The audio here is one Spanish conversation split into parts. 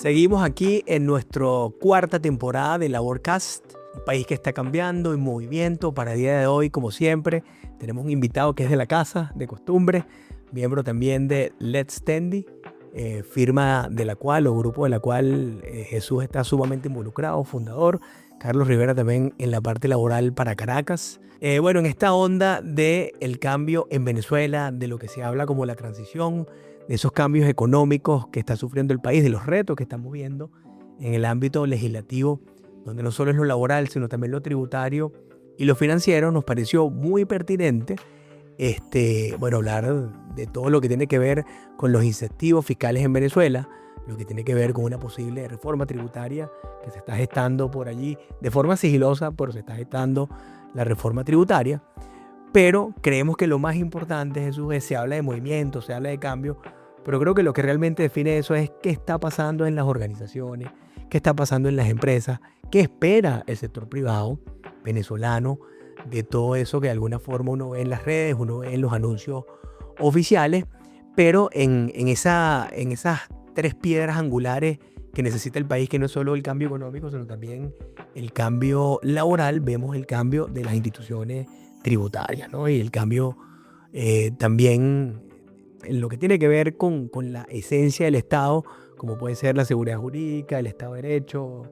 Seguimos aquí en nuestra cuarta temporada de Laborcast, un país que está cambiando en movimiento. Para el día de hoy, como siempre, tenemos un invitado que es de la casa, de costumbre, miembro también de Let's Tendi, firma de la cual, o grupo de la cual Jesús está sumamente involucrado, fundador. Carlos Rivera también en la parte laboral para Caracas. Bueno, en esta onda del cambio en Venezuela, de lo que se habla como la transición, de esos cambios económicos que está sufriendo el país, de los retos que estamos viendo en el ámbito legislativo, donde no solo es lo laboral, sino también lo tributario y lo financiero, nos pareció muy pertinente hablar de todo lo que tiene que ver con los incentivos fiscales en Venezuela, lo que tiene que ver con una posible reforma tributaria que se está gestando por allí de forma sigilosa, pero se está gestando la reforma tributaria. Pero creemos que lo más importante, Jesús, es se habla de movimiento, se habla de cambio, pero creo que lo que realmente define eso es qué está pasando en las organizaciones, qué está pasando en las empresas, qué espera el sector privado venezolano de todo eso que de alguna forma uno ve en las redes, uno ve en los anuncios oficiales, pero en esas tres piedras angulares que necesita el país, que no es solo el cambio económico, sino también el cambio laboral, vemos el cambio de las instituciones tributarias, ¿no? Y el cambio también en lo que tiene que ver con la esencia del Estado, como puede ser la seguridad jurídica, el Estado de Derecho,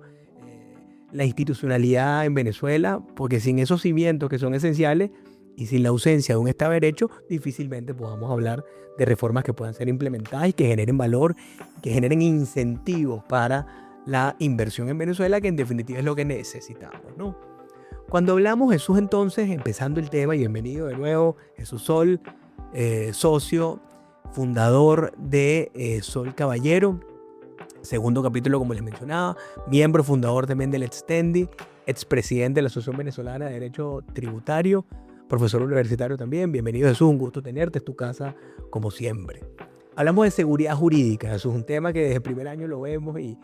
la institucionalidad en Venezuela, porque sin esos cimientos que son esenciales y sin la ausencia de un Estado de Derecho, difícilmente podamos hablar de reformas que puedan ser implementadas y que generen valor, que generen incentivos para la inversión en Venezuela, que en definitiva es lo que necesitamos, ¿no? Cuando hablamos, Jesús, entonces, empezando el tema, y bienvenido de nuevo, Jesús Sol, socio, fundador de Sol Caballero, segundo capítulo, como les mencionaba, miembro fundador también del Let's Tendi, expresidente de la Asociación Venezolana de Derecho Tributario, profesor universitario también. Bienvenido, Jesús, un gusto tenerte, es tu casa como siempre. Hablamos de seguridad jurídica, eso es un tema que desde el primer año lo vemos y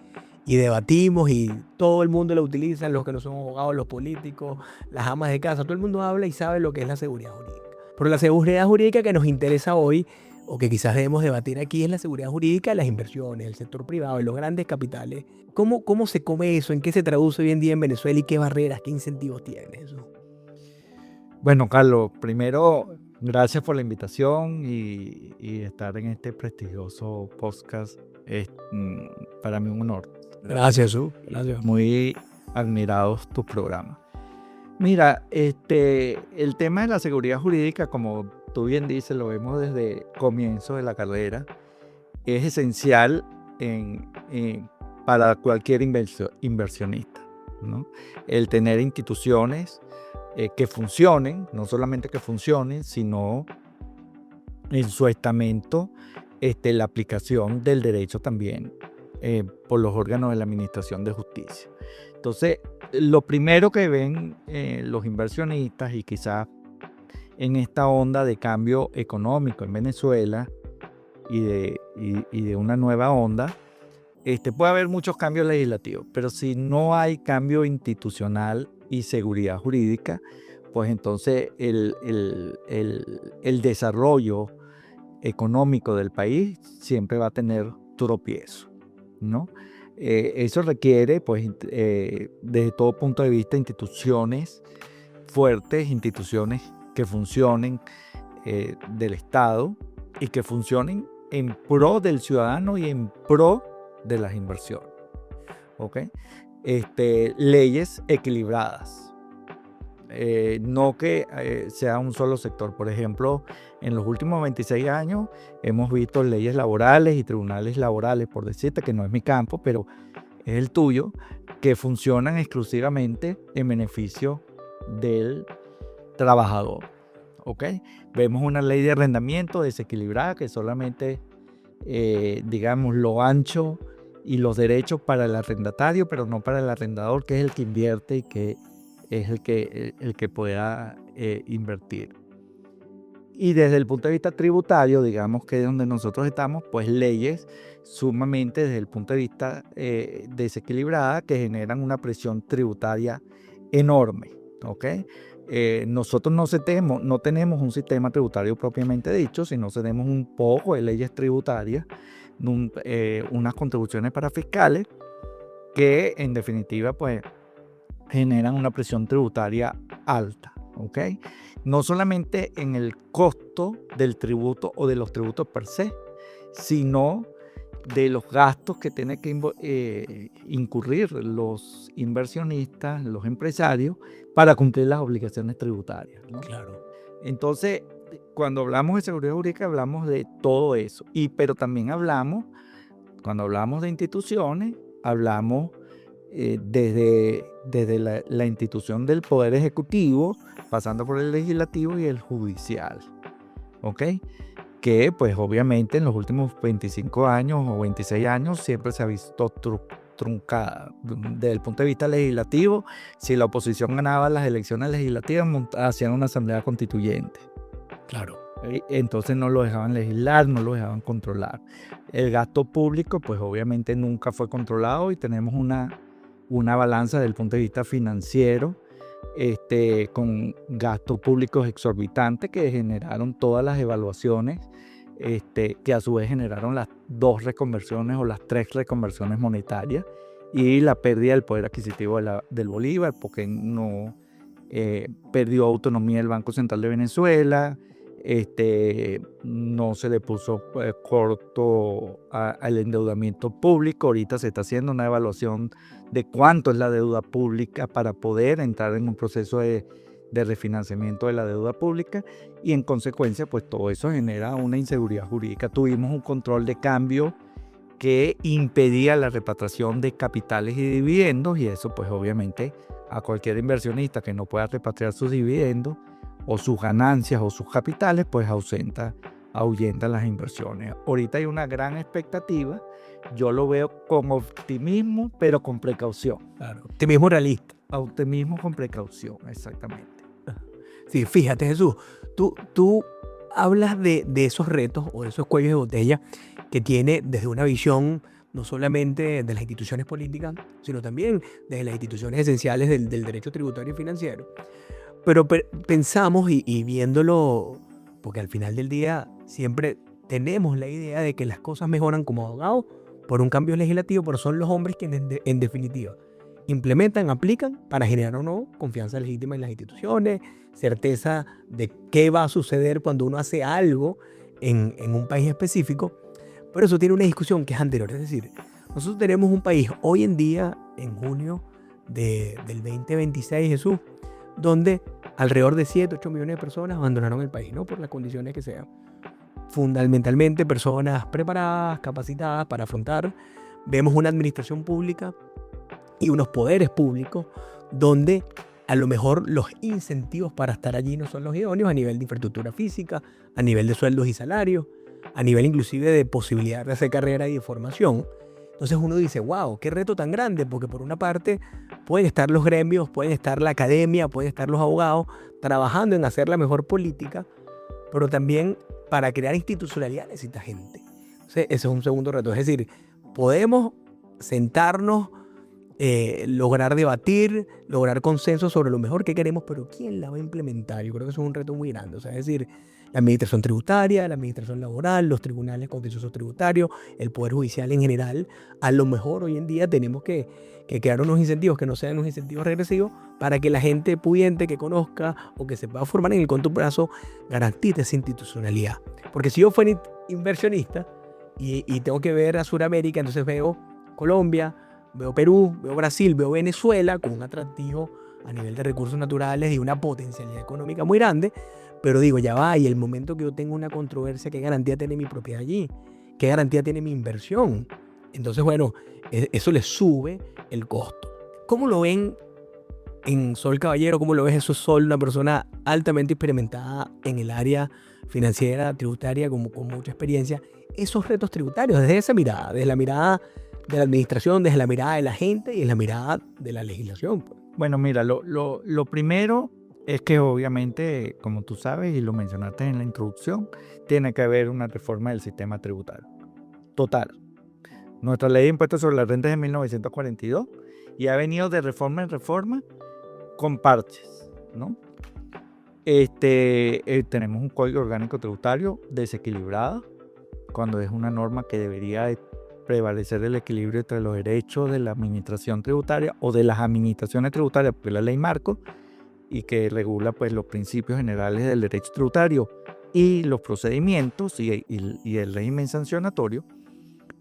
debatimos, y todo el mundo lo utiliza, los que no son abogados, los políticos, las amas de casa, todo el mundo habla y sabe lo que es la seguridad jurídica. Pero la seguridad jurídica que nos interesa hoy, o que quizás debemos debatir aquí, es la seguridad jurídica de las inversiones, el sector privado, de los grandes capitales. ¿Cómo se come eso? ¿En qué se traduce hoy en día en Venezuela y qué barreras, qué incentivos tiene eso? Bueno, Carlos, primero, gracias por la invitación y estar en este prestigioso podcast. Es para mí un honor. Gracias, Jesús. Gracias. Muy admirados tus programas. Mira, el tema de la seguridad jurídica, como tú bien dices, lo vemos desde comienzo de la carrera, es esencial para cualquier inversionista, ¿no? El tener instituciones que funcionen, no solamente que funcionen, sino en su estamento la aplicación del derecho también por los órganos de la Administración de Justicia. Entonces, lo primero que ven los inversionistas, y quizás en esta onda de cambio económico en Venezuela y de una nueva onda, puede haber muchos cambios legislativos, pero si no hay cambio institucional y seguridad jurídica, pues entonces el desarrollo económico del país siempre va a tener tropiezo, ¿no? Eso requiere, pues, desde todo punto de vista, instituciones fuertes, instituciones que funcionen del Estado y que funcionen en pro del ciudadano y en pro de las inversiones, ¿ok? Leyes equilibradas, no que sea un solo sector. Por ejemplo, en los últimos 26 años hemos visto leyes laborales y tribunales laborales, por decirte, que no es mi campo, pero es el tuyo, que funcionan exclusivamente en beneficio del trabajador, ¿ok? Vemos una ley de arrendamiento desequilibrada que solamente, digamos, lo ancho y los derechos para el arrendatario, pero no para el arrendador, que es el que invierte y que es el que pueda invertir. Y desde el punto de vista tributario, digamos que es donde nosotros estamos, pues leyes sumamente desde el punto de vista desequilibrada, que generan una presión tributaria enorme, ¿ok? Nosotros no tenemos un sistema tributario propiamente dicho, sino tenemos un poco de leyes tributarias, unas contribuciones para fiscales que en definitiva pues generan una presión tributaria alta, ¿ok? No solamente en el costo del tributo o de los tributos per se, sino de los gastos que tienen que incurrir los inversionistas, los empresarios, para cumplir las obligaciones tributarias, ¿no? Claro. Entonces, cuando hablamos de seguridad jurídica, hablamos de todo eso. Pero también cuando hablamos de instituciones, hablamos desde la institución del Poder Ejecutivo, pasando por el Legislativo y el Judicial, ¿ok? Que pues obviamente en los últimos 25 años o 26 años siempre se ha visto truncada. Desde el punto de vista legislativo, si la oposición ganaba las elecciones legislativas, hacían una asamblea constituyente. Claro. Entonces no lo dejaban legislar, no lo dejaban controlar. El gasto público pues obviamente nunca fue controlado y tenemos una balanza desde el punto de vista financiero, con gastos públicos exorbitantes que generaron todas las evaluaciones, que a su vez generaron las 2 reconversiones o las 3 reconversiones monetarias y la pérdida del poder adquisitivo del bolívar, porque no perdió autonomía el Banco Central de Venezuela, no se le puso corto al endeudamiento público. Ahorita se está haciendo una evaluación de cuánto es la deuda pública para poder entrar en un proceso de refinanciamiento de la deuda pública y en consecuencia pues todo eso genera una inseguridad jurídica. Tuvimos un control de cambio que impedía la repatriación de capitales y dividendos y eso pues obviamente a cualquier inversionista que no pueda repatriar sus dividendos o sus ganancias o sus capitales, pues ahuyenta las inversiones. Ahorita hay una gran expectativa, yo lo veo con optimismo, pero con precaución. Claro. Optimismo realista. Optimismo con precaución, exactamente. Sí, fíjate, Jesús, tú hablas de esos retos o de esos cuellos de botella que tiene desde una visión no solamente de las instituciones políticas, sino también desde las instituciones esenciales del derecho tributario y financiero. Pero pensamos y viéndolo, porque al final del día siempre tenemos la idea de que las cosas mejoran como abogados por un cambio legislativo, pero son los hombres quienes en definitiva implementan, aplican para generar o no confianza legítima en las instituciones, certeza de qué va a suceder cuando uno hace algo en un país específico. Pero eso tiene una discusión que es anterior. Es decir, nosotros tenemos un país hoy en día, en junio del 2026, Jesús, donde alrededor de 7, 8 millones de personas abandonaron el país, ¿no? Por las condiciones que sean. Fundamentalmente personas preparadas, capacitadas para afrontar. Vemos una administración pública y unos poderes públicos donde a lo mejor los incentivos para estar allí no son los idóneos a nivel de infraestructura física, a nivel de sueldos y salarios, a nivel inclusive de posibilidad de hacer carrera y de formación. Entonces uno dice, wow, qué reto tan grande, porque por una parte pueden estar los gremios, pueden estar la academia, pueden estar los abogados trabajando en hacer la mejor política, pero también para crear institucionalidad necesita gente. Entonces ese es un segundo reto. Es decir, podemos sentarnos, lograr debatir, lograr consenso sobre lo mejor que queremos, pero ¿quién la va a implementar? Yo creo que eso es un reto muy grande. O sea, es decir, la administración tributaria, la administración laboral, los tribunales contenciosos tributarios, el Poder Judicial en general. A lo mejor hoy en día tenemos que crear unos incentivos que no sean unos incentivos regresivos para que la gente pudiente que conozca o que se pueda formar en el corto plazo garantice esa institucionalidad. Porque si yo fuera inversionista y tengo que ver a Sudamérica, entonces veo Colombia, veo Perú, veo Brasil, veo Venezuela con un atractivo a nivel de recursos naturales y una potencialidad económica muy grande, pero digo, ya va, y el momento que yo tengo una controversia, ¿qué garantía tiene mi propiedad allí? ¿Qué garantía tiene mi inversión? Entonces, bueno, eso le sube el costo. ¿Cómo lo ven en Sol Caballero? ¿Cómo lo ves eso, Sol, una persona altamente experimentada en el área financiera, tributaria, con mucha experiencia? Esos retos tributarios, desde esa mirada, desde la mirada de la administración, desde la mirada de la gente y desde la mirada de la legislación. Bueno, mira, lo primero es que obviamente, como tú sabes y lo mencionaste en la introducción, tiene que haber una reforma del sistema tributario. Total. Nuestra ley de impuestos sobre la renta es de 1942 y ha venido de reforma en reforma con parches, ¿no? Tenemos un código orgánico tributario desequilibrado, cuando es una norma que debería de prevalecer el equilibrio entre los derechos de la administración tributaria o de las administraciones tributarias, porque es la ley marco, y que regula pues los principios generales del derecho tributario y los procedimientos y el régimen sancionatorio,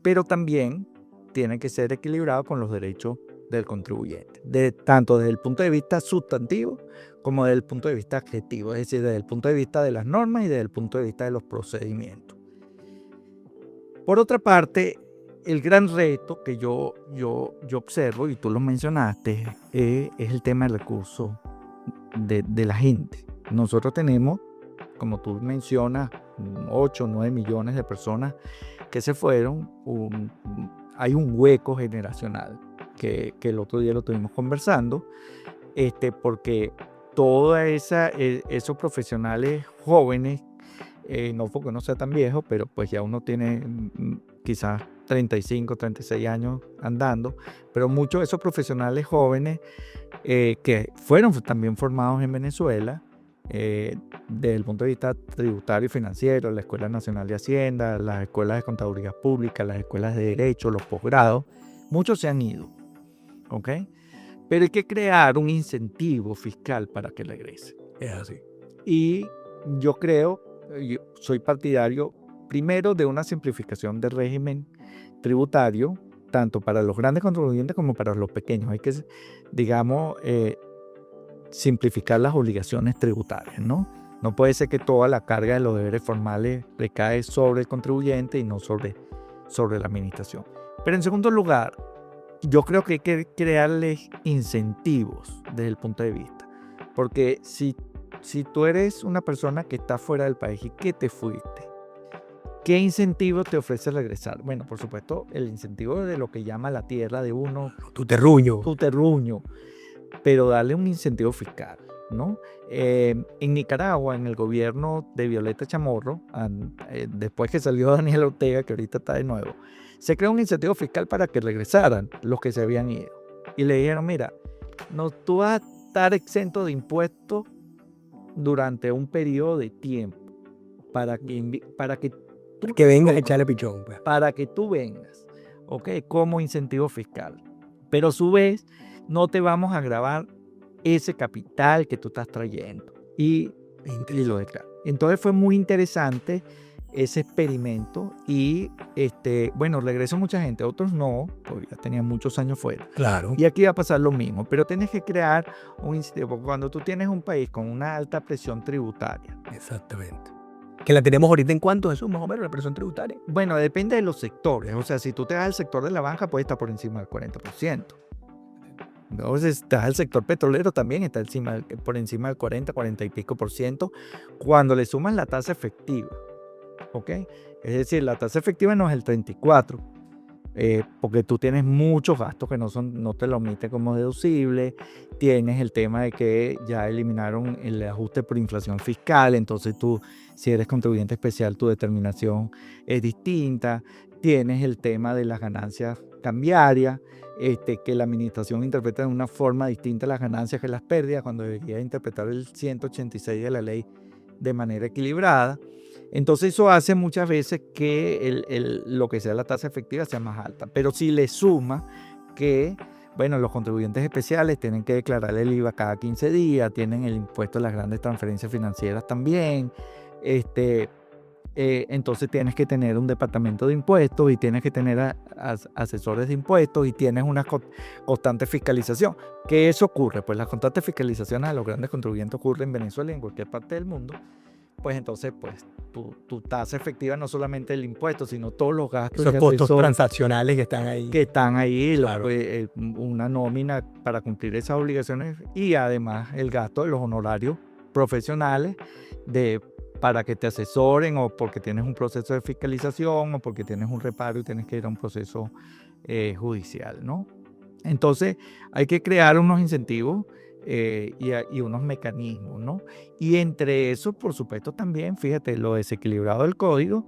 pero también tiene que ser equilibrado con los derechos del contribuyente, tanto desde el punto de vista sustantivo como desde el punto de vista adjetivo, es decir, desde el punto de vista de las normas y desde el punto de vista de los procedimientos. Por otra parte, el gran reto que yo observo, y tú lo mencionaste, es el tema del recurso de la gente. Nosotros tenemos, como tú mencionas, 8 o 9 millones de personas que se fueron. Hay un hueco generacional que el otro día lo estuvimos conversando, porque todos esos profesionales jóvenes, no porque no sea tan viejo, pero pues ya uno tiene quizás 35, 36 años andando, pero muchos de esos profesionales jóvenes que fueron también formados en Venezuela, desde el punto de vista tributario y financiero, la Escuela Nacional de Hacienda, las escuelas de contaduría pública, las escuelas de derecho, los posgrados, muchos se han ido, ¿ok? Pero hay que crear un incentivo fiscal para que regresen. Es así. Y yo soy partidario primero de una simplificación del régimen tributario, tanto para los grandes contribuyentes como para los pequeños. Hay que, digamos, simplificar las obligaciones tributarias, ¿no? No puede ser que toda la carga de los deberes formales recae sobre el contribuyente y no sobre la administración. Pero en segundo lugar, yo creo que hay que crearles incentivos desde el punto de vista. Porque si tú eres una persona que está fuera del país y que te fuiste, ¿qué incentivo te ofrece regresar? Bueno, por supuesto, el incentivo de lo que llama la tierra de uno. Tu terruño. Pero darle un incentivo fiscal, ¿no? En Nicaragua, en el gobierno de Violeta Chamorro, después que salió Daniel Ortega, que ahorita está de nuevo, se creó un incentivo fiscal para que regresaran los que se habían ido. Y le dijeron, mira, no, tú vas a estar exento de impuestos durante un periodo de tiempo para que vengas a echarle pichón. Pues. Para que tú vengas, ¿ok? Como incentivo fiscal. Pero a su vez, no te vamos a gravar ese capital que tú estás trayendo. Y lo declaro. Entonces fue muy interesante ese experimento y, bueno, regresó mucha gente, otros no, porque ya tenían muchos años fuera. Claro. Y aquí va a pasar lo mismo, pero tienes que crear un incentivo, porque cuando tú tienes un país con una alta presión tributaria. Exactamente. ¿Que la tenemos ahorita en cuánto, Jesús, más o menos, la presión tributaria? Bueno, depende de los sectores. O sea, si tú te das al sector de la banca, puede estar por encima del 40%. Entonces, estás al sector petrolero también, está por encima del 40 y pico por ciento, cuando le sumas la tasa efectiva. ¿Ok? Es decir, la tasa efectiva no es el 34%, porque tú tienes muchos gastos que no te lo omiten como deducible. Tienes el tema de que ya eliminaron el ajuste por inflación fiscal, entonces tú, si eres contribuyente especial, tu determinación es distinta. Tienes el tema de las ganancias cambiarias, que la administración interpreta de una forma distinta las ganancias que las pérdidas, cuando debería interpretar el 186 de la ley de manera equilibrada. Entonces eso hace muchas veces que lo que sea la tasa efectiva sea más alta. Pero si le suma que, bueno, los contribuyentes especiales tienen que declarar el IVA cada 15 días, tienen el impuesto de las grandes transferencias financieras también, entonces tienes que tener un departamento de impuestos y tienes que tener asesores de impuestos y tienes una constante fiscalización. ¿Qué eso ocurre? Pues las constantes fiscalizaciones a los grandes contribuyentes ocurren en Venezuela y en cualquier parte del mundo. Pues entonces, pues tu tasa efectiva no solamente el impuesto, sino todos los gastos. Esos costos transaccionales que están ahí. Claro. Una nómina para cumplir esas obligaciones y además el gasto de los honorarios profesionales para que te asesoren o porque tienes un proceso de fiscalización o porque tienes un reparo y tienes que ir a un proceso judicial, ¿no? Entonces hay que crear unos incentivos y unos mecanismos, ¿no? Y entre eso, por supuesto, también, fíjate, lo desequilibrado del código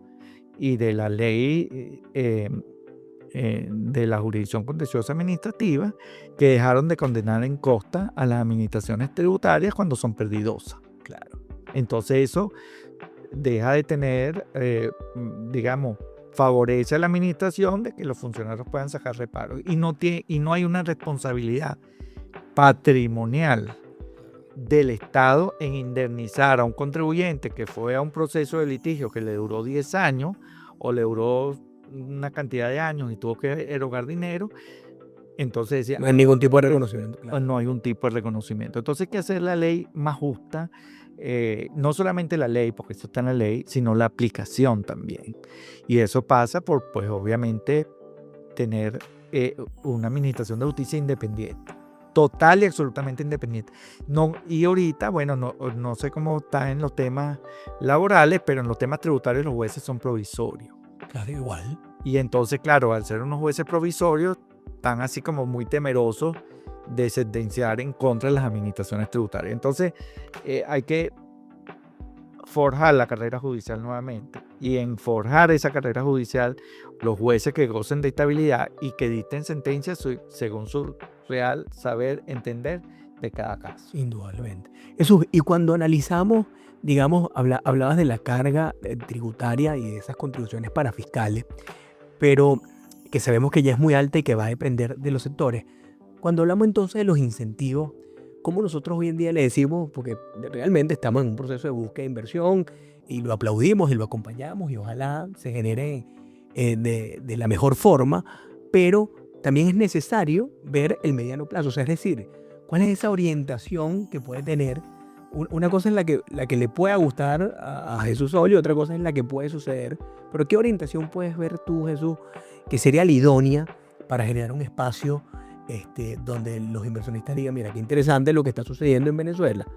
y de la ley de la jurisdicción contenciosa administrativa, que dejaron de condenar en costa a las administraciones tributarias cuando son perdidosas. Claro. Entonces eso deja de tener, digamos, favorece a la administración de que los funcionarios puedan sacar reparos. Y no hay una responsabilidad patrimonial del Estado en indemnizar a un contribuyente que fue a un proceso de litigio que le duró 10 años o le duró una cantidad de años y tuvo que erogar dinero. Entonces decía, No hay ningún tipo de reconocimiento. Claro. no hay un tipo de reconocimiento. Entonces hay que hacer la ley más justa, no solamente la ley, porque esto está en la ley, sino la aplicación también. Y eso pasa por, pues obviamente, tener una administración de justicia independiente, total y absolutamente independiente. No, y ahorita, bueno, no sé cómo está en los temas laborales, pero en los temas tributarios los jueces son provisorios. Claro, igual. Y entonces, claro, al ser unos jueces provisorios, están así como muy temerosos de sentenciar en contra de las administraciones tributarias. Entonces, hay que forjar la carrera judicial nuevamente. Y en forjar esa carrera judicial, los jueces que gocen de estabilidad y que dicten sentencias según su real saber entender de cada caso. Indudablemente. Jesús, y cuando analizamos, digamos, hablabas de la carga tributaria y de esas contribuciones para fiscales, pero que sabemos que ya es muy alta y que va a depender de los sectores. Cuando hablamos entonces de los incentivos, ¿cómo nosotros hoy en día le decimos? Porque realmente estamos en un proceso de búsqueda de inversión y lo aplaudimos y lo acompañamos y ojalá se genere de la mejor forma, pero también es necesario ver el mediano plazo, o sea, es decir, ¿cuál es esa orientación que puede tener? Una cosa es la que le pueda gustar a Jesús Olio y otra cosa es la que puede suceder. Pero ¿qué orientación puedes ver tú, Jesús, que sería la idónea para generar un espacio donde los inversionistas digan, mira, qué interesante lo que está sucediendo en Venezuela?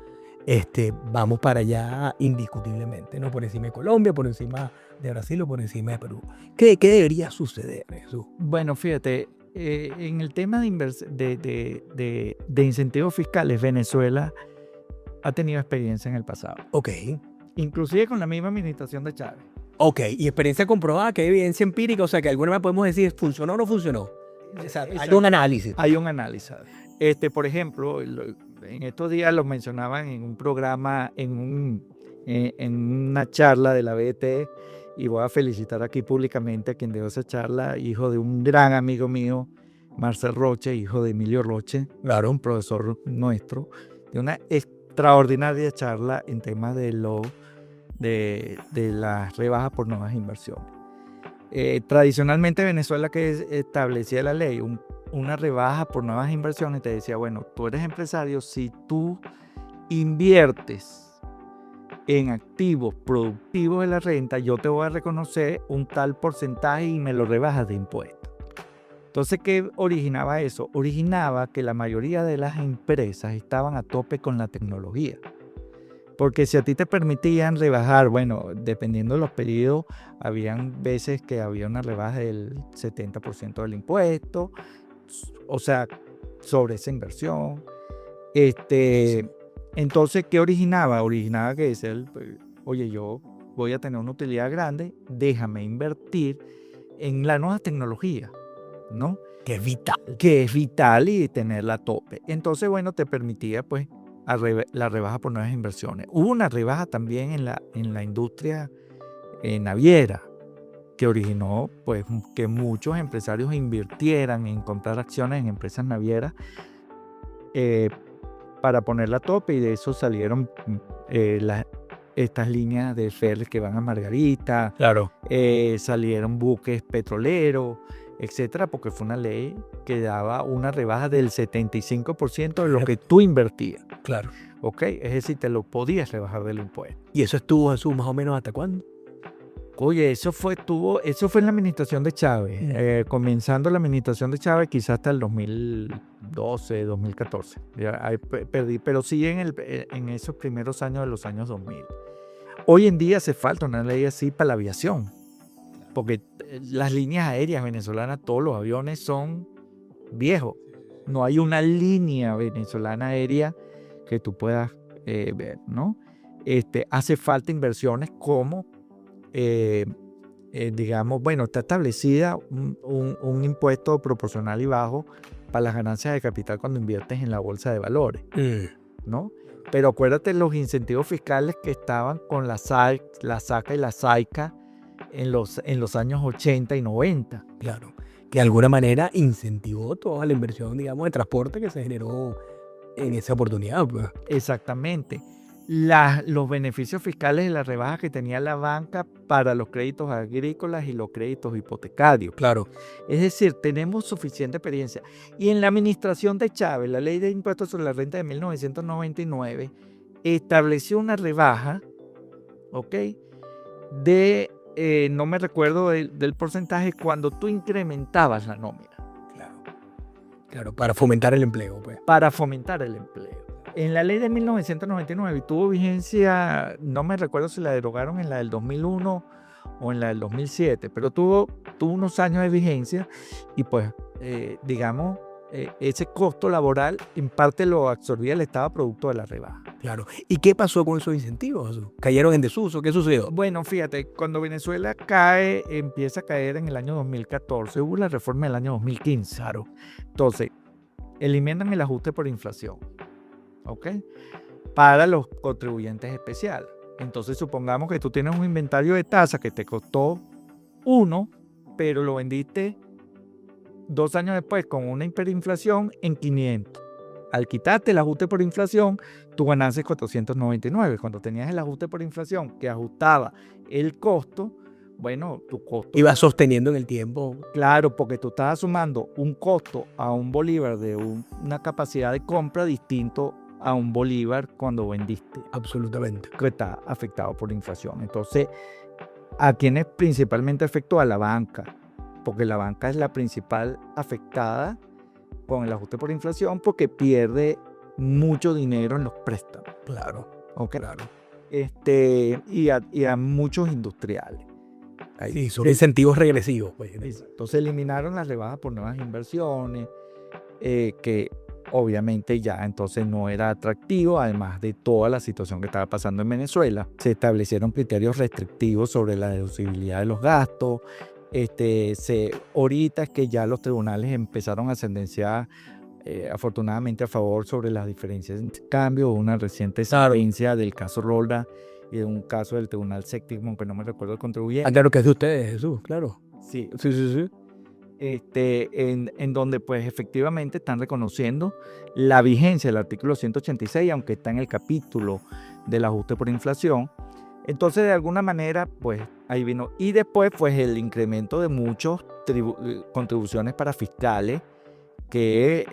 Vamos para allá indiscutiblemente, ¿no? Por encima de Colombia, por encima de Brasil o por encima de Perú. ¿Qué debería suceder, Jesús? Bueno, fíjate, en el tema de incentivos fiscales, Venezuela ha tenido experiencia en el pasado. Ok. Inclusive con la misma administración de Chávez. Ok, y experiencia comprobada, que hay evidencia empírica, o sea, que alguna vez podemos decir, ¿funcionó o no funcionó? O sea, hay un análisis. Hay un análisis. Por ejemplo, en estos días lo mencionaban en un programa, en una charla de la BT, y voy a felicitar aquí públicamente a quien dio esa charla, hijo de un gran amigo mío, Marcel Roche, hijo de Emilio Roche, claro, un profesor nuestro, de una extraordinaria charla en temas de las rebajas por nuevas inversiones. Tradicionalmente Venezuela, que establecía la ley, una rebaja por nuevas inversiones, te decía, bueno, tú eres empresario, si tú inviertes en activos productivos de la renta, yo te voy a reconocer un tal porcentaje y me lo rebajas de impuestos. Entonces, ¿qué originaba eso? Originaba que la mayoría de las empresas estaban a tope con la tecnología. Porque si a ti te permitían rebajar, bueno, dependiendo de los periodos, habían veces que había una rebaja del 70% del impuesto, o sea, sobre esa inversión. Entonces, ¿qué originaba? Originaba que decía, oye, yo voy a tener una utilidad grande, déjame invertir en la nueva tecnología, ¿no? Que es vital. Que es vital y tenerla a tope. Entonces, bueno, te permitía, pues, la rebaja por nuevas inversiones. Hubo una rebaja también en la industria naviera, que originó, pues, que muchos empresarios invirtieran en comprar acciones en empresas navieras para ponerla a tope, y de eso salieron estas líneas de ferries que van a Margarita, Claro. Salieron buques petroleros, etcétera, porque fue una ley que daba una rebaja del 75% de lo que tú invertías. Claro. ¿Ok? Es decir, te lo podías rebajar del impuesto. ¿Y eso estuvo, Jesús, más o menos hasta cuándo? Oye, eso fue en la administración de Chávez. Comenzando la administración de Chávez, quizás hasta el 2012, 2014. Ya, ahí perdí, pero sí en esos primeros años de los años 2000. Hoy en día hace falta una ley así para la aviación, porque las líneas aéreas venezolanas, todos los aviones son viejos. No hay una línea venezolana aérea que tú puedas ver, ¿no? Hace falta inversiones como, digamos, bueno, está establecida un impuesto proporcional y bajo para las ganancias de capital cuando inviertes en la bolsa de valores, ¿no? Pero acuérdate los incentivos fiscales que estaban con la SACA y la SAICA, en los años 80 y 90. Claro, que de alguna manera incentivó toda la inversión, digamos, de transporte que se generó en esa oportunidad, pues. Exactamente. Los beneficios fiscales de la rebaja que tenía la banca para los créditos agrícolas y los créditos hipotecarios. Claro. Es decir, tenemos suficiente experiencia. Y en la administración de Chávez, la Ley de Impuestos sobre la Renta de 1999 estableció una rebaja, ¿ok? No me recuerdo del porcentaje, cuando tú incrementabas la nómina. Claro, para fomentar el empleo, pues. Para fomentar el empleo. En la ley de 1999 tuvo vigencia, no me recuerdo si la derogaron en la del 2001 o en la del 2007, pero tuvo unos años de vigencia y pues, digamos, ese costo laboral en parte lo absorbía el Estado producto de la rebaja. Claro. ¿Y qué pasó con esos incentivos? ¿Cayeron en desuso? ¿Qué sucedió? Bueno, fíjate, cuando Venezuela empieza a caer en el año 2014, hubo la reforma del año 2015. Claro. Entonces, eliminan el ajuste por inflación, ¿ok? Para los contribuyentes especiales. Entonces, supongamos que tú tienes un inventario de tasa que te costó 1, pero lo vendiste 2 años después con una hiperinflación en 500. Al quitarte el ajuste por inflación, tu ganancia es 499. Cuando tenías el ajuste por inflación que ajustaba el costo, bueno, tu costo iba sosteniendo en el tiempo. Claro, porque tú estabas sumando un costo a un bolívar de una capacidad de compra distinto a un bolívar cuando vendiste. Absolutamente. Que está afectado por la inflación. Entonces, ¿a quiénes principalmente afectó? A la banca, porque la banca es la principal afectada con el ajuste por inflación porque pierde mucho dinero en los préstamos. Claro, ¿Okay? Claro. Y a muchos industriales. Sí, son incentivos regresivos, pues. Entonces eliminaron las rebajas por nuevas inversiones, que obviamente ya entonces no era atractivo, además de toda la situación que estaba pasando en Venezuela. Se establecieron criterios restrictivos sobre la deducibilidad de los gastos. Ahorita es que ya los tribunales empezaron a sentenciar afortunadamente a favor sobre las diferencias de cambio. Una reciente sentencia del caso Rolda y de un caso del Tribunal Séptimo, que no me recuerdo el contribuyente. Claro que es de ustedes, Jesús, claro. Sí. Sí. En donde pues efectivamente están reconociendo la vigencia del artículo 186, aunque está en el capítulo del ajuste por inflación. Entonces, de alguna manera, pues ahí vino. Y después, pues el incremento de muchas contribuciones para fiscales que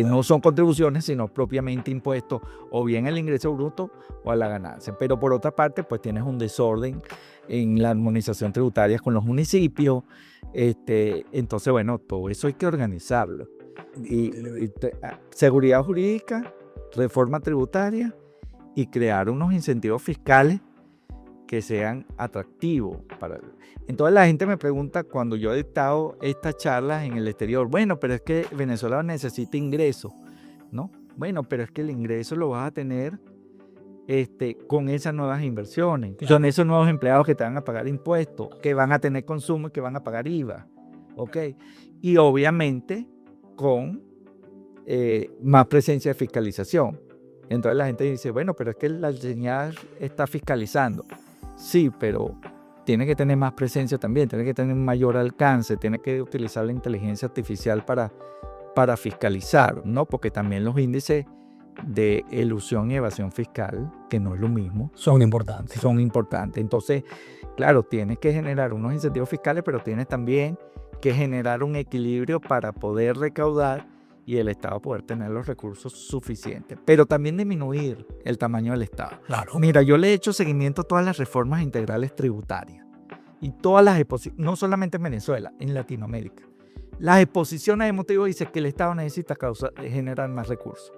no son contribuciones, sino propiamente impuestos o bien al ingreso bruto o a la ganancia. Pero por otra parte, pues tienes un desorden en la armonización tributaria con los municipios. Entonces, bueno, todo eso hay que organizarlo. Seguridad jurídica, reforma tributaria y crear unos incentivos fiscales que sean atractivos. Entonces la gente me pregunta cuando yo he dictado estas charlas en el exterior, bueno, pero es que Venezuela necesita ingresos, ¿no? Bueno, pero es que el ingreso lo vas a tener con esas nuevas inversiones. Claro. Son esos nuevos empleados que te van a pagar impuestos, que van a tener consumo y que van a pagar IVA, ¿ok? Y obviamente con más presencia de fiscalización. Entonces la gente dice, bueno, pero es que la señal está fiscalizando. Sí, pero tiene que tener más presencia también, tiene que tener mayor alcance, tiene que utilizar la inteligencia artificial para fiscalizar, ¿no? Porque también los índices de elusión y evasión fiscal, que no es lo mismo, son importantes. Entonces, claro, tienes que generar unos incentivos fiscales, pero tienes también que generar un equilibrio para poder recaudar y el Estado poder tener los recursos suficientes, pero también disminuir el tamaño del Estado. Claro. Mira, yo le he hecho seguimiento a todas las reformas integrales tributarias y todas las exposiciones, no solamente en Venezuela, en Latinoamérica. Las exposiciones de motivos dicen que el Estado necesita generar más recursos.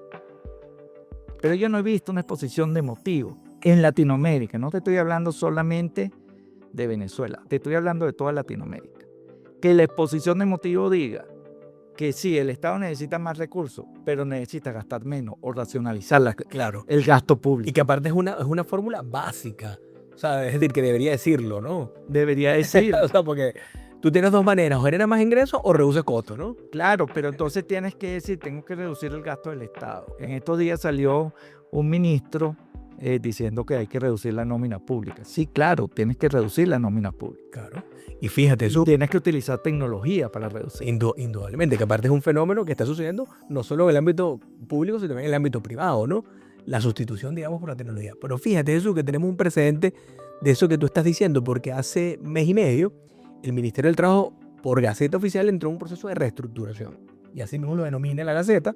Pero yo no he visto una exposición de motivos en Latinoamérica. No te estoy hablando solamente de Venezuela, te estoy hablando de toda Latinoamérica. Que la exposición de motivos diga que sí, el Estado necesita más recursos, pero necesita gastar menos o racionalizar el gasto público. Y que aparte es una fórmula básica. O sea, es decir, que debería decirlo, ¿no? Debería decirlo. O sea, porque tú tienes dos maneras, o generas más ingresos o reduces costos, ¿no? Claro, pero entonces tienes que decir, tengo que reducir el gasto del Estado. En estos días salió un ministro diciendo que hay que reducir la nómina pública. Sí, claro, tienes que reducir la nómina pública. Claro. Y fíjate, eso Tienes que utilizar tecnología para reducir. indudablemente, que aparte es un fenómeno que está sucediendo no solo en el ámbito público, sino también en el ámbito privado, ¿no? La sustitución, digamos, por la tecnología. Pero fíjate, eso que tenemos un precedente de eso que tú estás diciendo, porque hace mes y medio el Ministerio del Trabajo, por Gaceta Oficial, entró en un proceso de reestructuración. Y así mismo lo denomina la Gaceta.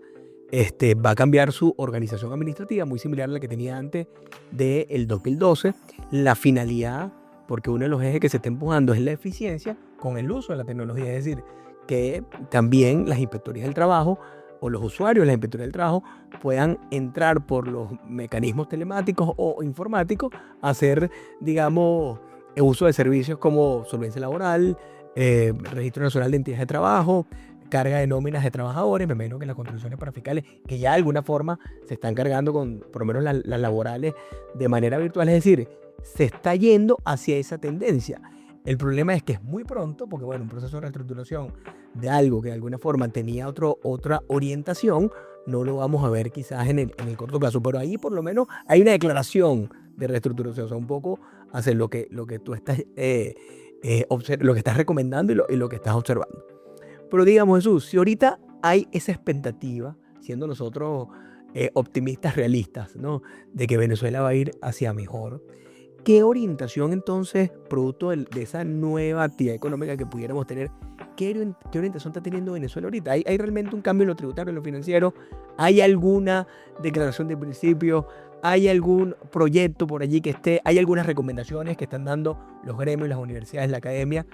Va a cambiar su organización administrativa, muy similar a la que tenía antes del 2012. La finalidad, porque uno de los ejes que se está empujando es la eficiencia con el uso de la tecnología, es decir, que también las inspectorías del trabajo o los usuarios de las inspectorías del trabajo puedan entrar por los mecanismos telemáticos o informáticos a hacer, digamos, el uso de servicios como solvencia laboral, Registro Nacional de Entidades de Trabajo, carga de nóminas de trabajadores. Me imagino que las contribuciones para fiscales, que ya de alguna forma se están cargando con, por lo menos las laborales, de manera virtual. Es decir, se está yendo hacia esa tendencia. El problema es que es muy pronto, porque bueno, un proceso de reestructuración de algo que de alguna forma tenía otra orientación, no lo vamos a ver quizás en el corto plazo, pero ahí por lo menos hay una declaración de reestructuración, o sea, un poco hacer lo que tú estás, lo que estás recomendando y lo que estás observando. Pero digamos, Jesús, si ahorita hay esa expectativa, siendo nosotros optimistas realistas, ¿no?, de que Venezuela va a ir hacia mejor, ¿qué orientación entonces, producto de esa nueva actividad económica que pudiéramos tener, qué orientación está teniendo Venezuela ahorita? ¿Hay realmente un cambio en lo tributario, en lo financiero? ¿Hay alguna declaración de principio? ¿Hay algún proyecto por allí que esté? ¿Hay algunas recomendaciones que están dando los gremios, las universidades, la academia,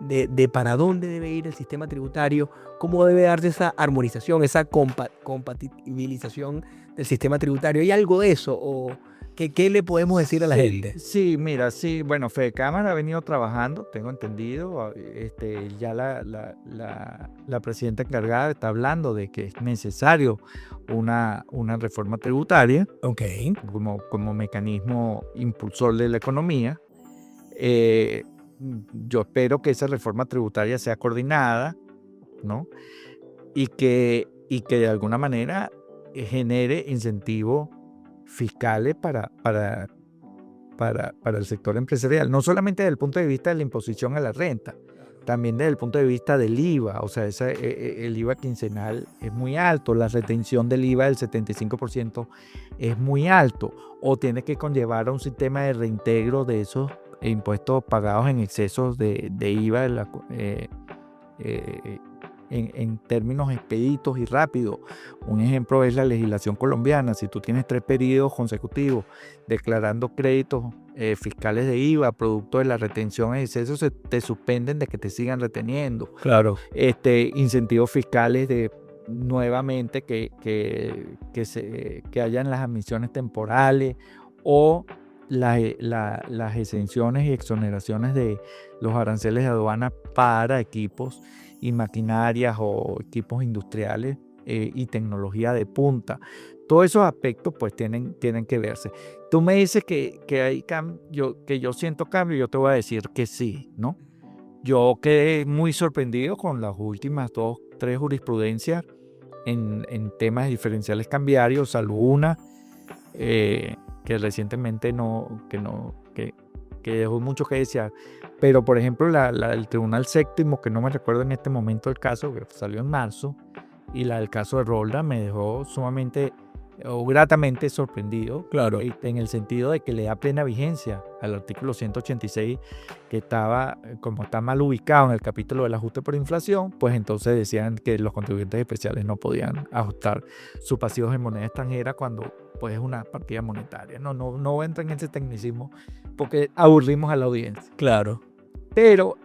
de para dónde debe ir el sistema tributario? ¿Cómo debe darse esa armonización, esa compatibilización del sistema tributario? ¿Hay algo de eso? ¿O qué le podemos decir a la gente? Sí, mira, sí, bueno, Fedecámara ha venido trabajando, tengo entendido, ya la presidenta encargada está hablando de que es necesario una reforma tributaria Ok. como mecanismo impulsor de la economía. Yo espero que esa reforma tributaria sea coordinada, ¿no? Y que de alguna manera genere incentivos fiscales para el sector empresarial, no solamente desde el punto de vista de la imposición a la renta, también desde el punto de vista del IVA. O sea, el IVA quincenal es muy alto, la retención del IVA del 75% es muy alto, o tiene que conllevar a un sistema de reintegro de esos impuestos pagados en excesos de IVA en términos expeditos y rápidos. Un ejemplo es la legislación colombiana. Si tú tienes 3 periodos consecutivos declarando créditos fiscales de IVA producto de la retención en exceso, se te suspenden de que te sigan reteniendo. Claro. Incentivos fiscales de nuevamente que hayan las admisiones temporales o las exenciones y exoneraciones de los aranceles de aduana para equipos y maquinarias o equipos industriales y tecnología de punta. Todos esos aspectos pues tienen que verse. Tú me dices que hay cambio, que yo siento cambio, yo te voy a decir que sí, ¿no? Yo quedé muy sorprendido con las últimas 2, 3 jurisprudencias en temas de diferenciales cambiarios, salvo una que recientemente que dejó mucho que desear. Pero, por ejemplo, el Tribunal Séptimo, que no me recuerdo en este momento el caso, que salió en marzo, y la del caso de Rolda me dejó sumamente o gratamente sorprendido. Claro. En el sentido de que le da plena vigencia al artículo 186, que como está mal ubicado en el capítulo del ajuste por inflación, pues entonces decían que los contribuyentes especiales no podían ajustar sus pasivos en moneda extranjera cuando pues es una partida monetaria. No entra en ese tecnicismo porque aburrimos a la audiencia. Claro. Pero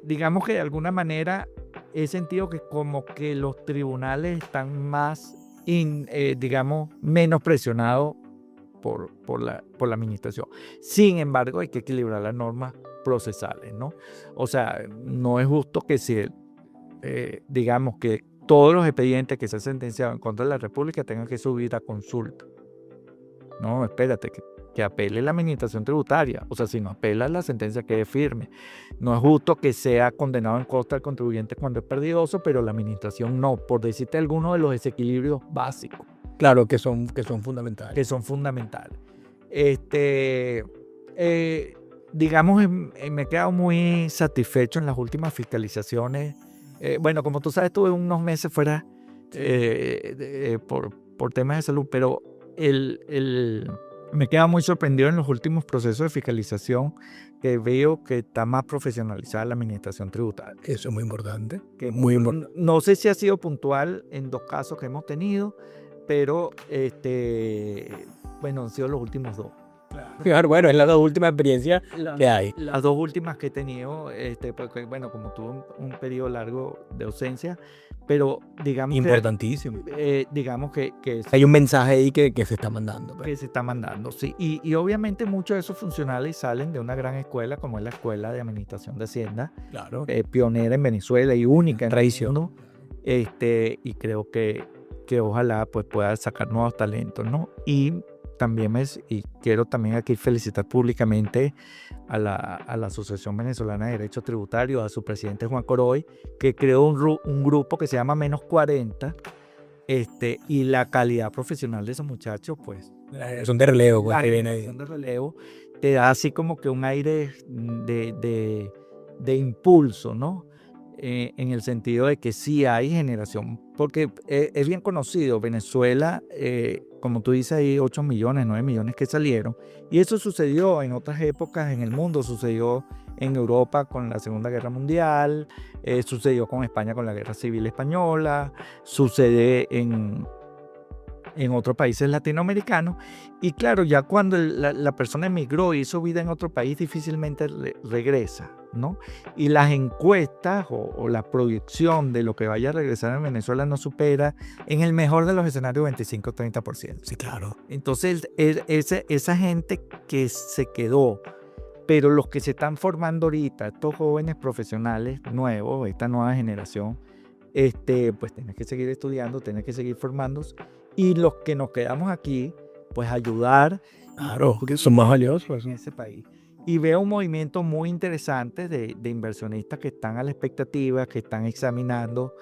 digamos que de alguna manera he sentido que como que los tribunales están más, digamos, menos presionados por la administración. Sin embargo, hay que equilibrar las normas procesales, ¿no? O sea, no es justo que digamos que todos los expedientes que se han sentenciado en contra de la República tengan que subir a consulta. No, espérate, que apele la administración tributaria. O sea, si no apela, la sentencia quede firme. No es justo que sea condenado en contra del contribuyente cuando es perdidoso, pero la administración no, por decirte algunos de los desequilibrios básicos. Claro, que son fundamentales. Que son fundamentales. Este, digamos, me he quedado muy satisfecho en las últimas fiscalizaciones. Bueno, como tú sabes, tuve unos meses fuera por temas de salud, pero me queda muy sorprendido en los últimos procesos de fiscalización que veo que está más profesionalizada la administración tributaria. Eso es muy importante. Que Muy importante. no sé si ha sido puntual en 2 casos que hemos tenido, pero bueno, han sido los últimos 2. Claro, bueno, es la última experiencia que hay. Las 2 últimas que he tenido, porque bueno, como tuve un periodo largo de ausencia, pero digamos Importantísimo. digamos que Hay un mensaje ahí que se está mandando. que se está mandando, sí. Y obviamente muchos de esos funcionarios salen de una gran escuela como es la Escuela de Administración de Hacienda, Claro. pionera en Venezuela y única en Tradición. el mundo. Y creo que ojalá pues pueda sacar nuevos talentos, ¿no? Y también y quiero también aquí felicitar públicamente a la Asociación Venezolana de Derecho Tributario, a su presidente Juan Coroy, que creó un grupo que se llama Menos 40, y la calidad profesional de esos muchachos, pues, Son de relevo, pues, la que viene ahí. generación de relevo, te da así como que un aire de impulso, ¿no? En el sentido de que sí hay generación, porque es bien conocido, Venezuela, como tú dices, hay 8 millones, 9 millones que salieron, y eso sucedió en otras épocas en el mundo, sucedió en Europa con la Segunda Guerra Mundial, sucedió con España con la Guerra Civil Española, sucede en otros países latinoamericanos, y claro, ya cuando la persona emigró y hizo vida en otro país, difícilmente regresa, ¿no? Y las encuestas o la proyección de lo que vaya a regresar en Venezuela no supera, en el mejor de los escenarios, 25-30%. Sí, claro. Entonces, esa gente que se quedó, pero los que se están formando ahorita, estos jóvenes profesionales nuevos, esta nueva generación, pues tenés que seguir estudiando, tenés que seguir formándose, y los que nos quedamos aquí, pues ayudar. Claro, porque son más valiosos. En ese país. Y veo un movimiento muy interesante de inversionistas que están a la expectativa, que están examinando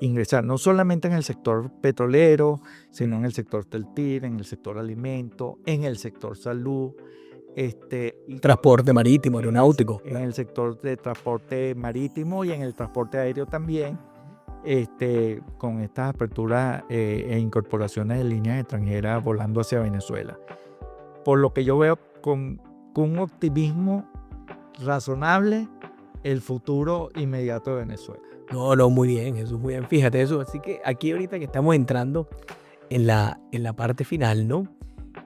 ingresar no solamente en el sector petrolero, sino en el sector textil, en el sector alimento, en el sector salud. Transporte marítimo, aeronáutico. En el sector de transporte marítimo y en el transporte aéreo también, con estas aperturas e incorporaciones de líneas extranjeras volando hacia Venezuela. Por lo que yo veo con un optimismo razonable el futuro inmediato de Venezuela. No, muy bien, Jesús, muy bien. Fíjate eso. Así que aquí ahorita que estamos entrando en la parte final, ¿no?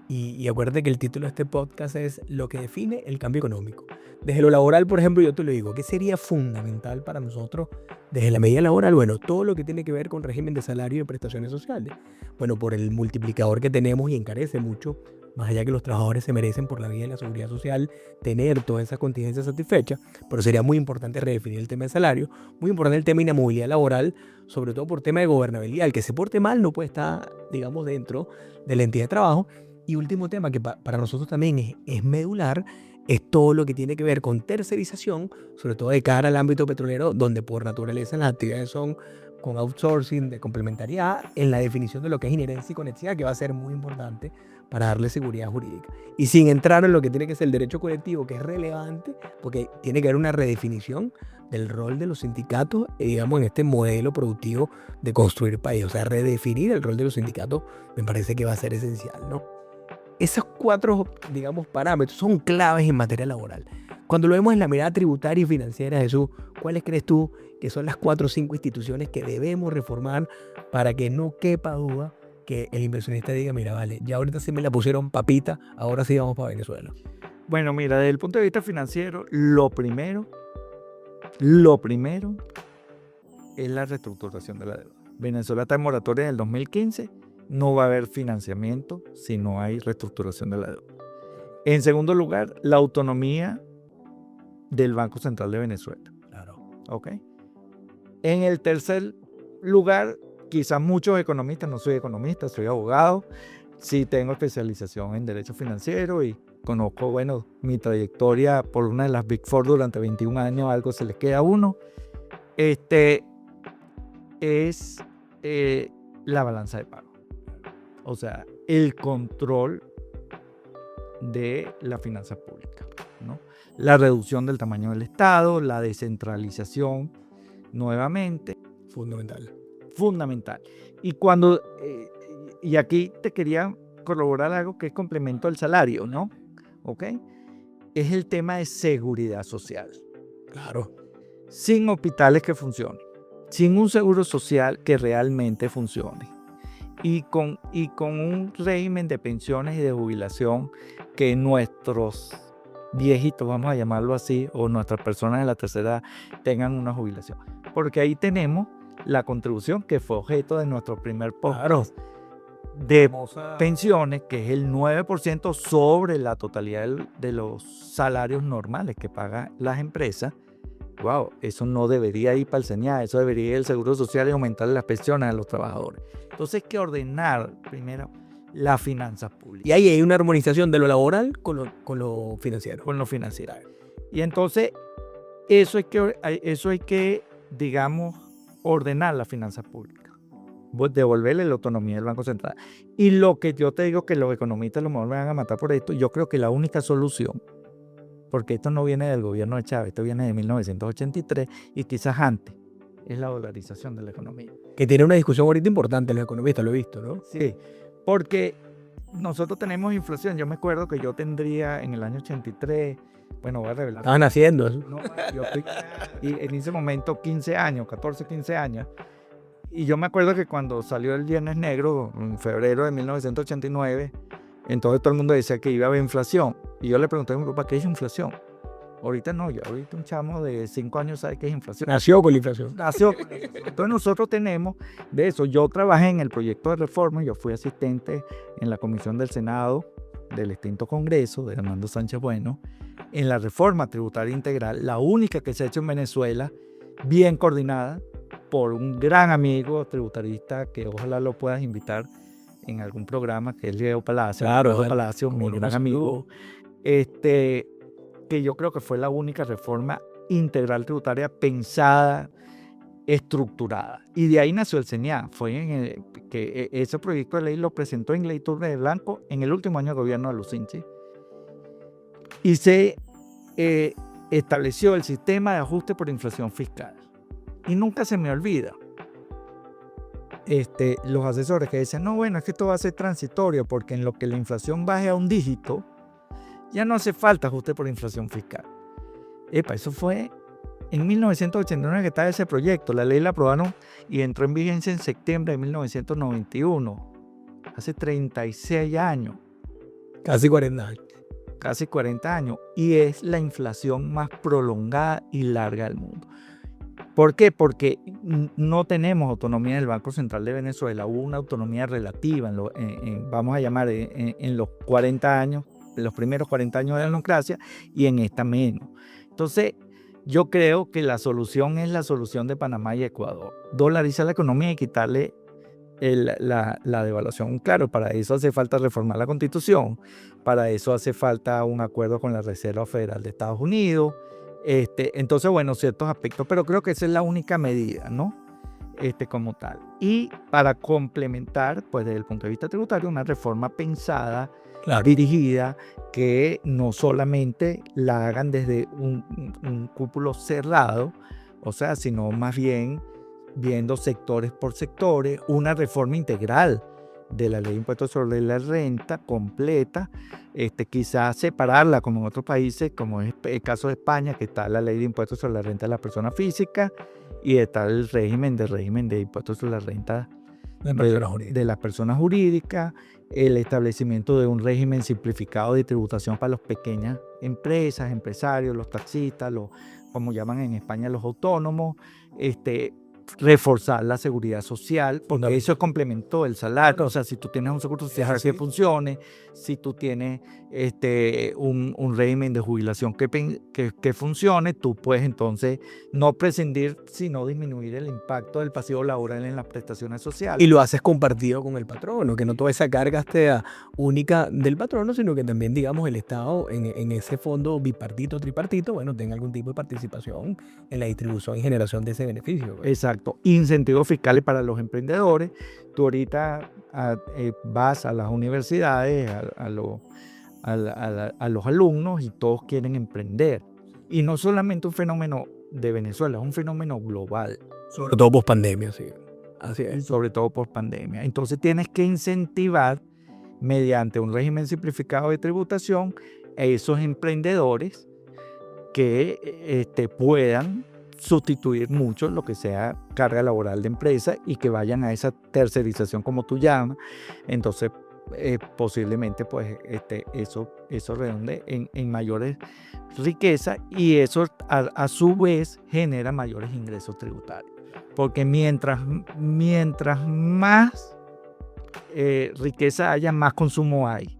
Y acuérdate que el título de este podcast es Lo que define el cambio económico. Desde lo laboral, por ejemplo, yo te lo digo, ¿qué sería fundamental para nosotros desde la medida laboral? Bueno, todo lo que tiene que ver con régimen de salario y de prestaciones sociales. Bueno, por el multiplicador que tenemos y encarece mucho, más allá que los trabajadores se merecen por la vía de la seguridad social tener toda esa contingencia satisfecha, pero sería muy importante redefinir el tema de salario, muy importante el tema de inamovilidad laboral, sobre todo por tema de gobernabilidad. El que se porte mal no puede estar, digamos, dentro de la entidad de trabajo. Y último tema que para nosotros también es medular, es todo lo que tiene que ver con tercerización, sobre todo de cara al ámbito petrolero, donde por naturaleza las actividades son con outsourcing, de complementariedad, en la definición de lo que es inherencia y conectividad, que va a ser muy importante para darle seguridad jurídica. Y sin entrar en lo que tiene que ser el derecho colectivo, que es relevante, porque tiene que haber una redefinición del rol de los sindicatos, digamos, en este modelo productivo de construir país. O sea, redefinir el rol de los sindicatos me parece que va a ser esencial, ¿no? Esos 4, digamos, parámetros son claves en materia laboral. Cuando lo vemos en la mirada tributaria y financiera, Jesús, ¿cuáles crees tú que son las 4 o 5 instituciones que debemos reformar para que no quepa duda que el inversionista diga, mira, vale, ya ahorita sí me la pusieron papita, ahora sí vamos para Venezuela? Bueno, mira, desde el punto de vista financiero, lo primero es la reestructuración de la deuda. Venezuela está en moratoria desde el 2015. No va a haber financiamiento si no hay reestructuración de la deuda. En segundo lugar, la autonomía del Banco Central de Venezuela. Claro. ¿Ok? En el tercer lugar, quizás muchos economistas, no soy economista, soy abogado, sí tengo especialización en derecho financiero y conozco, bueno, mi trayectoria por una de las Big Four durante 21 años, algo se les queda a uno. Es la balanza de pago. O sea, el control de la finanza pública, ¿no? La reducción del tamaño del Estado, la descentralización, nuevamente, fundamental. Y aquí te quería corroborar algo que es complemento al salario, ¿no? ¿Ok? Es el tema de seguridad social. Claro. Sin hospitales que funcionen, sin un seguro social que realmente funcione y con un régimen de pensiones y de jubilación que nuestros viejitos, vamos a llamarlo así, o nuestras personas de la tercera edad tengan una jubilación. Porque ahí tenemos la contribución que fue objeto de nuestro primer podcast de pensiones, que es el 9% sobre la totalidad de los salarios normales que pagan las empresas. Wow, eso no debería ir para el SENIA, eso debería ir al Seguro Social y aumentar las pensiones a los trabajadores. Entonces hay que ordenar primero las finanzas públicas. Y ahí hay una armonización de lo laboral con lo financiero. Con lo financiero. Y entonces eso hay que, digamos, ordenar las finanzas públicas. Devolverle la autonomía del Banco Central. Y lo que yo te digo que los economistas a lo mejor me van a matar por esto, yo creo que la única solución, porque esto no viene del gobierno de Chávez, esto viene de 1983 y quizás antes, es la dolarización de la economía. Que tiene una discusión ahorita importante los economistas, lo he visto, ¿no? Sí, porque nosotros tenemos inflación. Yo me acuerdo que yo tendría en el año 83, bueno, voy a revelar. Estaban haciendo eso. No, y en ese momento 15 años, 14, 15 años. Y yo me acuerdo que cuando salió el Viernes Negro, en febrero de 1989, entonces todo el mundo decía que iba a haber inflación. Y yo le pregunté a mi papá, ¿qué es inflación? Ahorita no, ahorita un chamo de 5 años sabe qué es inflación. Nació con la inflación. Entonces nosotros tenemos de eso. Yo trabajé en el proyecto de reforma, yo fui asistente en la comisión del Senado del extinto Congreso de Hernando Sánchez Bueno, en la reforma tributaria integral, la única que se ha hecho en Venezuela, bien coordinada por un gran amigo tributarista que ojalá lo puedas invitar en algún programa, que es Leo Palacio. Claro, Leo Palacio, mi gran amigo. Que yo creo que fue la única reforma integral tributaria pensada, estructurada. Y de ahí nació el CENIA. Fue que ese proyecto de ley lo presentó en Ley Turner de Blanco en el último año de gobierno de Lucinchi. Y se estableció el sistema de ajuste por inflación fiscal. Y nunca se me olvida los asesores que decían, no, bueno, es que esto va a ser transitorio porque en lo que la inflación baje a un dígito, ya no hace falta ajuste por inflación fiscal. Eso fue en 1989 que estaba ese proyecto. La ley la aprobaron y entró en vigencia en septiembre de 1991. Hace 36 años. Casi 40 años. Casi 40 años. Y es la inflación más prolongada y larga del mundo. ¿Por qué? Porque no tenemos autonomía del Banco Central de Venezuela. Hubo una autonomía relativa, vamos a llamar, en los 40 años, en los primeros 40 años de la democracia, y en esta menos. Entonces, yo creo que la solución es la solución de Panamá y Ecuador. Dolarizar la economía y quitarle la devaluación. Claro, para eso hace falta reformar la Constitución, para eso hace falta un acuerdo con la Reserva Federal de Estados Unidos. Entonces, bueno, ciertos aspectos, pero creo que esa es la única medida, ¿no? Como tal. Y para complementar, pues desde el punto de vista tributario, una reforma pensada, claro, dirigida, que no solamente la hagan desde un cúpulo cerrado, o sea, sino más bien viendo sectores por sectores, una reforma integral de la ley de impuestos sobre la renta completa, quizás separarla como en otros países, como es el caso de España, que está la ley de impuestos sobre la renta de las personas físicas y está el régimen de impuestos sobre la renta de las personas jurídicas, el establecimiento de un régimen simplificado de tributación para las pequeñas empresas, empresarios, los taxistas, como llaman en España los autónomos, reforzar la seguridad social, porque eso es complemento del salario. O sea, si tú tienes un seguro social que funcione, si tú tienes un régimen de jubilación que funcione, tú puedes entonces no prescindir, sino disminuir el impacto del pasivo laboral en las prestaciones sociales. Y lo haces compartido con el patrono, que no toda esa carga esté única del patrono, sino que también, digamos, el Estado en ese fondo bipartito, tripartito, bueno, tenga algún tipo de participación en la distribución y generación de ese beneficio. Exacto. Incentivos fiscales para los emprendedores. Tú ahorita vas a las universidades, a los alumnos y todos quieren emprender. Y no solamente un fenómeno de Venezuela, es un fenómeno global. Sobre todo post pandemia, sí. Así es. Sobre todo por pandemia. Entonces tienes que incentivar mediante un régimen simplificado de tributación a esos emprendedores que puedan sustituir mucho lo que sea carga laboral de empresa y que vayan a esa tercerización como tú llamas. Entonces posiblemente pues eso redonde en mayores riquezas y eso a su vez genera mayores ingresos tributarios. Porque mientras más riqueza haya, más consumo hay.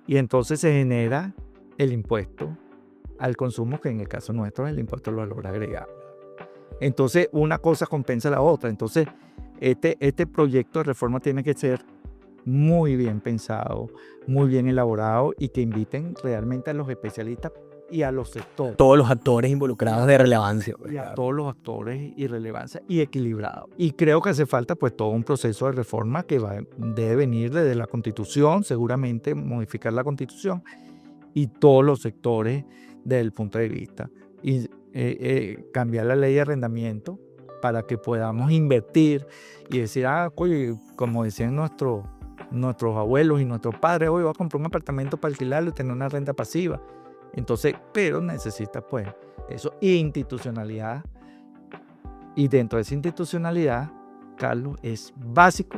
Y entonces se genera el impuesto al consumo, que en el caso nuestro es el impuesto al valor agregado. Entonces una cosa compensa a la otra. Entonces este proyecto de reforma tiene que ser muy bien pensado, muy bien elaborado y que inviten realmente a los especialistas y a los sectores. Todos los actores involucrados de relevancia. Y a todos los actores y relevancia y equilibrado. Y creo que hace falta pues todo un proceso de reforma que debe venir desde la Constitución, seguramente modificar la Constitución y todos los sectores desde el punto de vista. Y cambiar la ley de arrendamiento para que podamos invertir y decir, oye, como decían nuestros abuelos y nuestros padres, hoy voy a comprar un apartamento para alquilarlo y tener una renta pasiva. Entonces, pero necesita pues eso, institucionalidad. Y dentro de esa institucionalidad, Carlos, es básico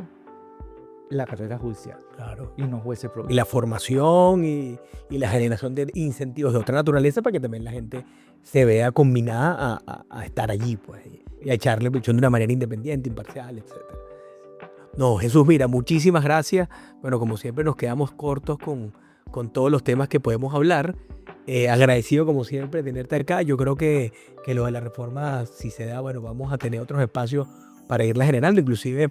la carrera judicial. Claro. Y no jueces propios. Y la formación y la generación de incentivos de otra naturaleza para que también la gente se vea combinada a estar allí, pues, y a echarle pichón de una manera independiente, imparcial, etc. No, Jesús, mira, muchísimas gracias. Bueno, como siempre nos quedamos cortos con todos los temas que podemos hablar. Agradecido como siempre de tenerte acá. Yo creo que lo de la reforma, si se da, bueno, vamos a tener otros espacios para irla generando. Inclusive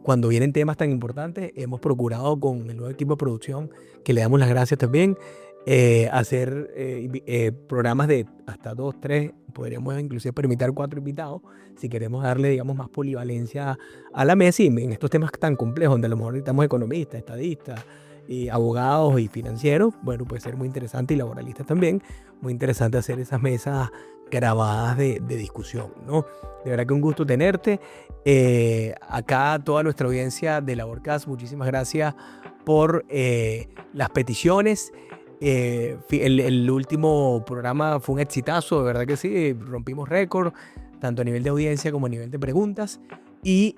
cuando vienen temas tan importantes, hemos procurado con el nuevo equipo de producción, que le damos las gracias también, hacer programas de hasta 2, 3, podríamos inclusive permitir 4 invitados, si queremos darle, digamos, más polivalencia a la mesa y en estos temas tan complejos, donde a lo mejor necesitamos economistas, estadistas, y abogados y financieros. Bueno, puede ser muy interesante, y laboralistas también, muy interesante hacer esas mesas grabadas de discusión, ¿no? De verdad que un gusto tenerte. Acá toda nuestra audiencia de Laborcast, muchísimas gracias por las peticiones. El último programa fue un exitazo, de verdad que sí, rompimos récord, tanto a nivel de audiencia como a nivel de preguntas. Y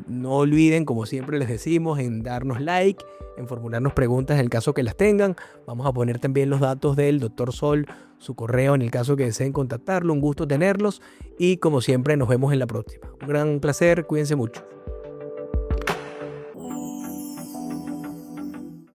no olviden, como siempre les decimos, en darnos like, en formularnos preguntas en el caso que las tengan. Vamos a poner también los datos del Dr. Sol, su correo en el caso que deseen contactarlo. Un gusto tenerlos y como siempre nos vemos en la próxima. Un gran placer, cuídense mucho.